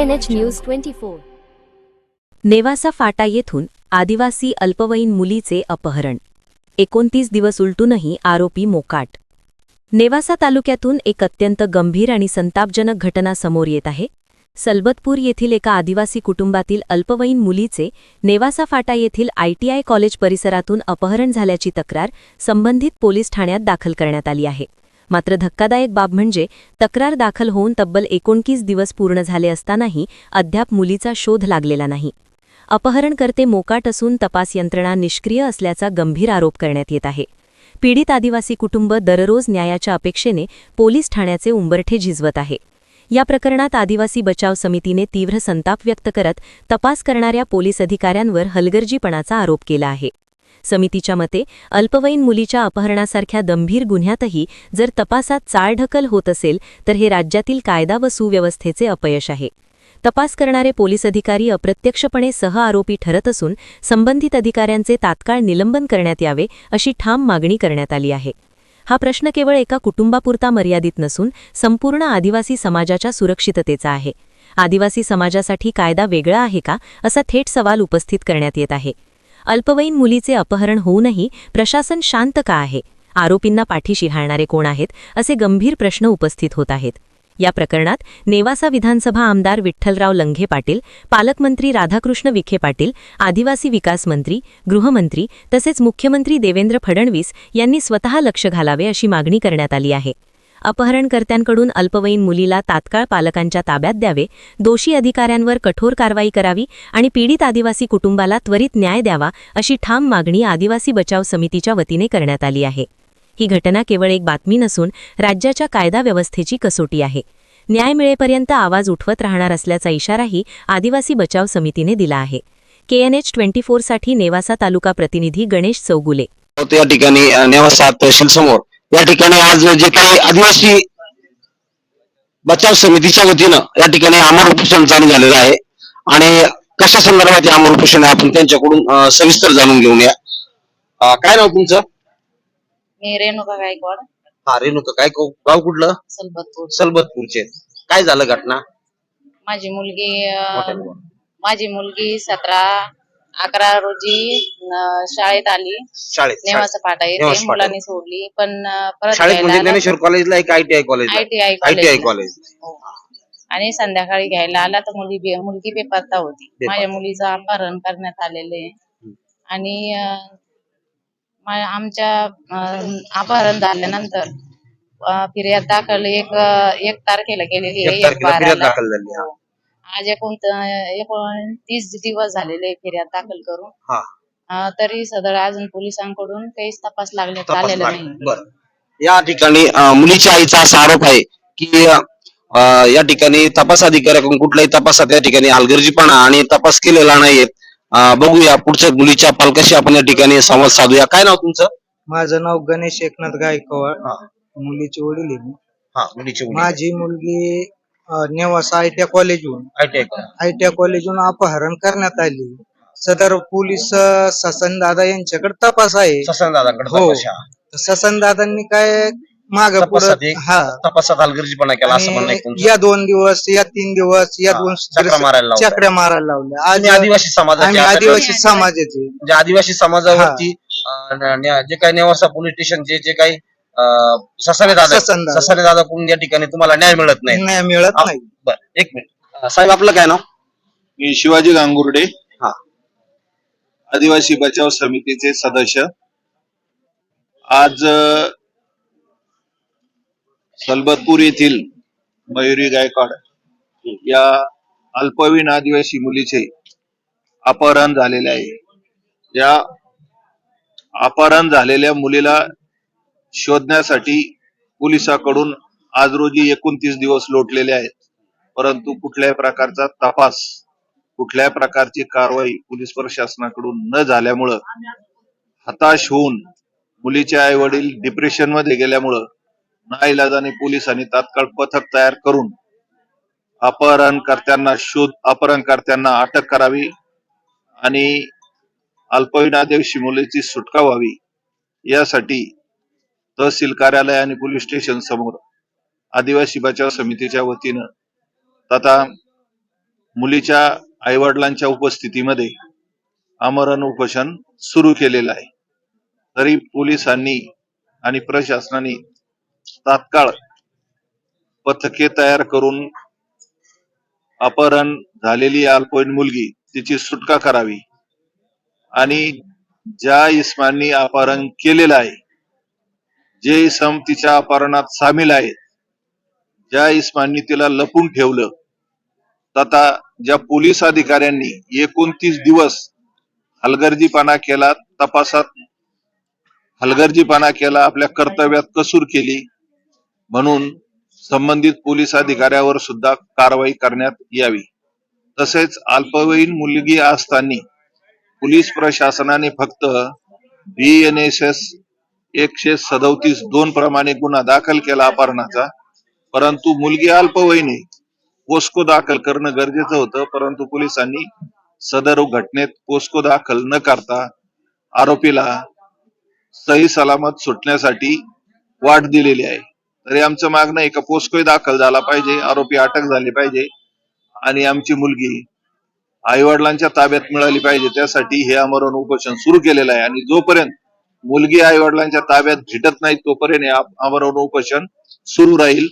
KNH news 24. Nevasa फाटा येथून आदिवासी अल्पवयीन मुलीचे अपहरण. 29 दिवस उलटूनही आरोपी मोकाट. नेवासा तालुक्यातून एक अत्यंत गंभीर आणि संतापजनक घटना समोर येत आहे. सलबतपूर येथील एका आदिवासी कुटुंबातील अल्पवयीन मुलीचे नेवासा फाटा येथील ITI कॉलेज परिसरातून अपहरण झाल्याची तक्रार संबंधित पोलीस ठाण्यात दाखल करण्यात आली आहे. मात्र धक्कादायक बाब म्हणजे तक्रार दाखल होऊन तब्बल 29 दिवस पूर्ण झाले असतानाही अद्याप मुलीचा शोध लागलेला नाही. अपहरणकर्ते मोकाट असून तपास यंत्रणा निष्क्रिय असल्याचा गंभीर आरोप करण्यात येत आहे. पीडित आदिवासी कुटुंब दररोज न्यायाच्या अपेक्षेने पोलीस ठाण्याचे उंबरठे झिजवत आहे. या प्रकरणात आदिवासी बचाव समितीने तीव्र संताप व्यक्त करत तपास करणाऱ्या पोलीस अधिकाऱ्यांवर हलगर्जीपणाचा आरोप केला आहे. समितीच्या मते अल्पवयीन मुलीच्या अपहरणासारख्या गंभीर गुन्ह्यातही जर तपासात चालढकल होत असेल तर हे राज्यातील कायदा व सुव्यवस्थेचे अपयश आहे. तपास करणारे पोलीस अधिकारी अप्रत्यक्षपणे सहआरोपी ठरत असून संबंधित अधिकाऱ्यांचे तात्काळ निलंबन करण्यात यावे अशी ठाम मागणी करण्यात आली आहे. हा प्रश्न केवळ एका कुटुंबापुरता मर्यादित नसून संपूर्ण आदिवासी समाजाच्या सुरक्षिततेचा आहे. आदिवासी समाजासाठी कायदा वेगळा आहे का असा थेट सवाल उपस्थित करण्यात येत आहे. अल्पवयीन मुलीचे अपहरण होऊनही प्रशासन शांत का आहे? आरोपींना पाठीशी घालणारे कोण आहेत असे गंभीर प्रश्न उपस्थित होत आहेत. या प्रकरणात नेवासा विधानसभा आमदार विठ्ठलराव लंघे पाटील, पालकमंत्री राधाकृष्ण विखे पाटील, आदिवासी विकास मंत्री, गृहमंत्री तसेच मुख्यमंत्री देवेंद्र फडणवीस यांनी स्वतः लक्ष घालावे अशी मागणी करण्यात आली आहे. अपहरणकर्त्यांकडून अल्पवयीन मुलीला तात्काळ पालकांच्या ताब्यात द्यावे, दोषी अधिकाऱ्यांवर कठोर कारवाई करावी आणि पीडित आदिवासी कुटुंबाला त्वरित न्याय द्यावा अशी ठाम मागणी आदिवासी बचाव समितीच्या वतीने करण्यात आली आहे. ही घटना केवळ एक बातमी नसून राज्याच्या कायदा व्यवस्थेची कसोटी आहे. न्याय मिळेपर्यंत आवाज उठवत राहणार असल्याचा इशाराही आदिवासी बचाव समितीने दिला आहे. KNH 24 साठी नेवासा तालुका प्रतिनिधी गणेश चौगुले. या ठिकाणी नेवासा तहसील समोर या ठिकाणी आज जे काही आदिवासी बचाव समितीच्या वतीनं या ठिकाणी आमरण उपोषण चालू झालेलं आहे आणि कशा संदर्भात आमरण उपोषण आहे आपण त्यांच्याकडून सविस्तर जाणून घेऊया. काय नाव तुमचं? मी रेणुका गायकवाड. हा, रेणुका काय गाव कुठलं? सलबतपूर. सलबतपूरचे. काय झालं घटना? माझी मुलगी 17/11 रोजी शाळेत आली. नेवासा फाटा येथे मुलांनी सोडली, पण परत ज्ञानेश्वर कॉलेजला एक ITI कॉलेज आणि संध्याकाळी घ्यायला आला तर मुलगी बेपत्ता होती. माझ्या मुलीचं अपहरण करण्यात आलेले आणि आमच्या अपहरण झाल्यानंतर फिर्याद दाखल एक तारखेला केलेली आहे. 1/12 आज 29 दिवस झालेले फिर्याद दाखल करून. तरी सदर अजून पोलिसांकडून काहीच तपास लागलेला नाही. या ठिकाणी मुलीच्या आईचा असा आरोप आहे की या ठिकाणी तपास अधिकाऱ्याकडून कुठल्याही तपासात या ठिकाणी हलगर्जीपणा आणि तपास केलेला नाहीये. बघूया पुढच्या मुलीच्या पालकाशी आपण या ठिकाणी संवाद साधूया. काय नाव तुमचं? माझं नाव गणेश एकनाथ गायकवाड. मुलीचे वडील आहे. माझी मुलगी नेवासा ITI कॉलेजहून अपहरण करण्यात आली. सदर पोलीस ससन दादा यांच्याकडे तपास आहे. ससन दादांनी काय माग तपासात हलगर्जीपणा केला असं म्हणणं आहे. या 2 दिवस या 3 दिवस या 2 चक्रा मारायला लावल्या. आज आदिवासी समाजाचे समाजाचे आदिवासी समाजावरती जे काही नेवासा पोलीस स्टेशनचे जे काही ससाने दादा कडून या ठिकाणी तुम्हाला न्याय मिळत नाही. बरं, एक मिनिट साहेब, आपलं काय नाव? मी शिवाजी गांगुर्डे, आदिवासी बचाव समितीचे सदस्य. आज सलबतपूर येथील मयुरी गायकवाड या अल्पवयीन आदिवासी मुलीचे अपहरण झालेले आहे. या अपहरण झालेल्या मुलीला शोधण्यासाठी पोलिसांकडून आज रोजी 29 दिवस लोटलेले आहेत, परंतु कुठल्याही प्रकारचा तपास, कुठल्याही प्रकारची कारवाई पोलीस प्रशासनाकडून न झाल्यामुळं हताश होऊन मुलीचे आई वडील डिप्रेशन मध्ये गेल्यामुळं नाईलाजाने पोलिसांनी तात्काळ पथक तयार करून अपहरणकर्त्यांना अटक करावी आणि अल्पवयीन आदिवासी मुलीची सुटका व्हावी यासाठी तहसील कार्यालय आणि पोलीस स्टेशन समोर आदिवासी बचाव समितीच्या वतीनं तथा मुलीच्या आईवडिलांच्या उपस्थितीमध्ये आमरण उपोषण सुरू केलेलं आहे. तरी पोलिसांनी आणि प्रशासनाने तात्काळ पथके तयार करून अपहरण झालेली अल्पवयीन मुलगी तिची सुटका करावी आणि ज्या इसमांनी अपहरण केलेलं आहे, जे इसम तिच्या अपहरणात सामील आहेत, ज्या इस्मांनी तिला लपून ठेवलं, तथा ज्या पोलीस अधिकाऱ्यांनी 29 दिवस हलगर्जीपणा केला, तपासात हलगर्जीपणा केला, आपल्या कर्तव्यात कसूर केली, म्हणून संबंधित पोलीस अधिकाऱ्यावर सुद्धा कारवाई करण्यात यावी. तसेच अल्पवयीन मुलगी असताना पोलीस प्रशासनाने फक्त BNSS 137(2) प्रमाणे गुन्हा दाखल केला अपहरणाचा, परंतु मुलगी अल्पवयीन आहे, पोस्को दाखल करणं गरजेचं होतं, परंतु पोलिसांनी सदर घटनेत पोस्को दाखल न करता आरोपीला सही सलामत सुटण्यासाठी वाट दिलेली आहे. तरी आमचं मागणं आहे का पोस्को दाखल झाला पाहिजे, आरोपी अटक झाले पाहिजे आणि आमची मुलगी आईवडिलांच्या ताब्यात मिळाली पाहिजे. त्यासाठी हे आमरण उपोषण सुरू केलेलं आहे आणि जोपर्यंत मुलगी आईवडिलांच्या ताब्यात भेटत नाही तोपर्यंत हे आमरण उपोषण सुरू राहील,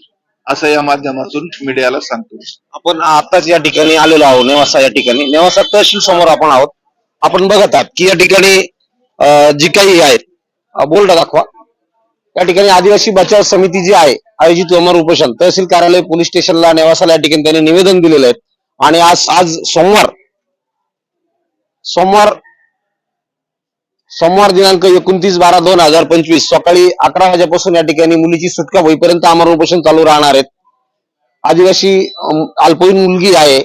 असं या माध्यमातून मीडियाला सांगतो. आपण आताच या ठिकाणी आलेलो आहोत, नेवासा या ठिकाणी. नेवासा तहसील समोर आपण आहोत. आपण बघत आहात की या ठिकाणी जी काही आहेत, बोर्ड दाखवा. या ठिकाणी आदिवासी बचाव समिती जी आहे आयोजित अमर उपोषण तहसील कार्यालय पोलीस स्टेशनला नेवासाला या ठिकाणी त्यांनी निवेदन दिलेलं आहे. आणि आज सोमवार दिनांक 29/12/2025 सकाळी 11 वाजेपासून या ठिकाणी मुलीची सुटका होईपर्यंत आमरण उपोषण चालू राहणार आहेत. आदिवासी अल्पवयीन मुलगी आहे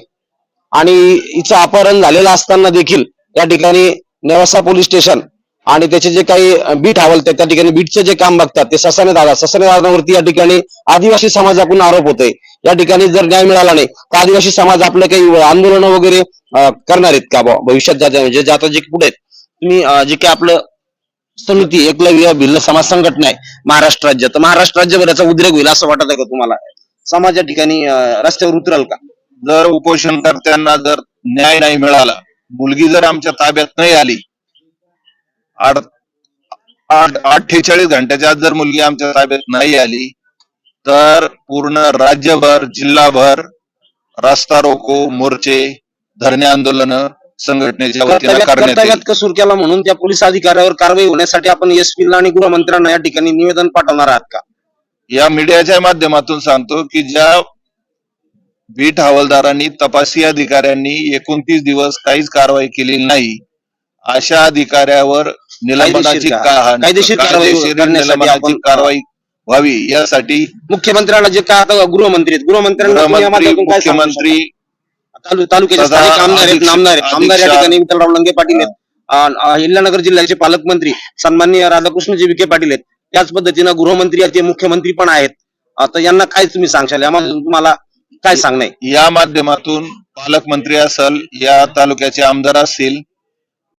आणि हिचं अपहरण झालेलं असताना देखील या ठिकाणी नेवासा पोलीस स्टेशन आणि त्याचे जे काही बीट हवालदार त्या ठिकाणी बीटचे जे काम बघतात ते ससाने दादावरती या ठिकाणी आदिवासी समाजाकडून आरोप होतोय. या ठिकाणी जर न्याय मिळाला नाही तर आदिवासी समाज आपले काही आंदोलन वगैरे करणार आहेत का भविष्यात? म्हणजे आता जे पुढे तुम्ही जे काही आपलं समिती एकलव्य भिल्ल समाज संघटना आहे महाराष्ट्र राज्य, तर महाराष्ट्र राज्यभराचा उद्रेक होईल असं वाटत आहे का तुम्हाला? समाज या ठिकाणी रस्त्यावर उतरल का? जर उपोषणकर्त्यांना जर न्याय नाही मिळाला, मुलगी जर आमच्या ताब्यात नाही आली, 48 घंट्याच्या आत जर मुलगी आमच्या ताब्यात नाही आली, तर पूर्ण राज्यभर जिल्हाभर रस्ता रोको, मोर्चे, धरणे आंदोलन संघटनेच्या वतीने करण्यात येईल. कसूर केला म्हणून त्या पोलीस अधिकाऱ्यावर कारवाई होण्यासाठी आपण SP ला आणि गृहमंत्र्यांना या ठिकाणी निवेदन पाठवणार आहात का? या मीडियाच्या माध्यमातून सांगतो की ज्या बीट हवालदारांनी, तपासी अधिकाऱ्यांनी 29 दिवस काहीच कारवाई केलेली नाही, अशा अधिकाऱ्यावर निलंबनाची कायदेशीर निलंबनाची कारवाई व्हावी यासाठी मुख्यमंत्र्यांना जे काय आता गृहमंत्री मुख्यमंत्री तालुक्याचे स्थानिक आमदार या ठिकाणी विठ्ठलराव लंगे पाटील आहेत, अहिल्यानगर जिल्ह्याचे पालकमंत्री सन्माननीय राधाकृष्णजी विखे पाटील आहेत, त्याच पद्धतीनं गृहमंत्री आहेत, मुख्यमंत्री पण आहेत. आता यांना काय तुम्ही सांगशाल, तुम्हाला काय सांगणं? या माध्यमातून पालकमंत्री असेल, या तालुक्याचे आमदार असतील,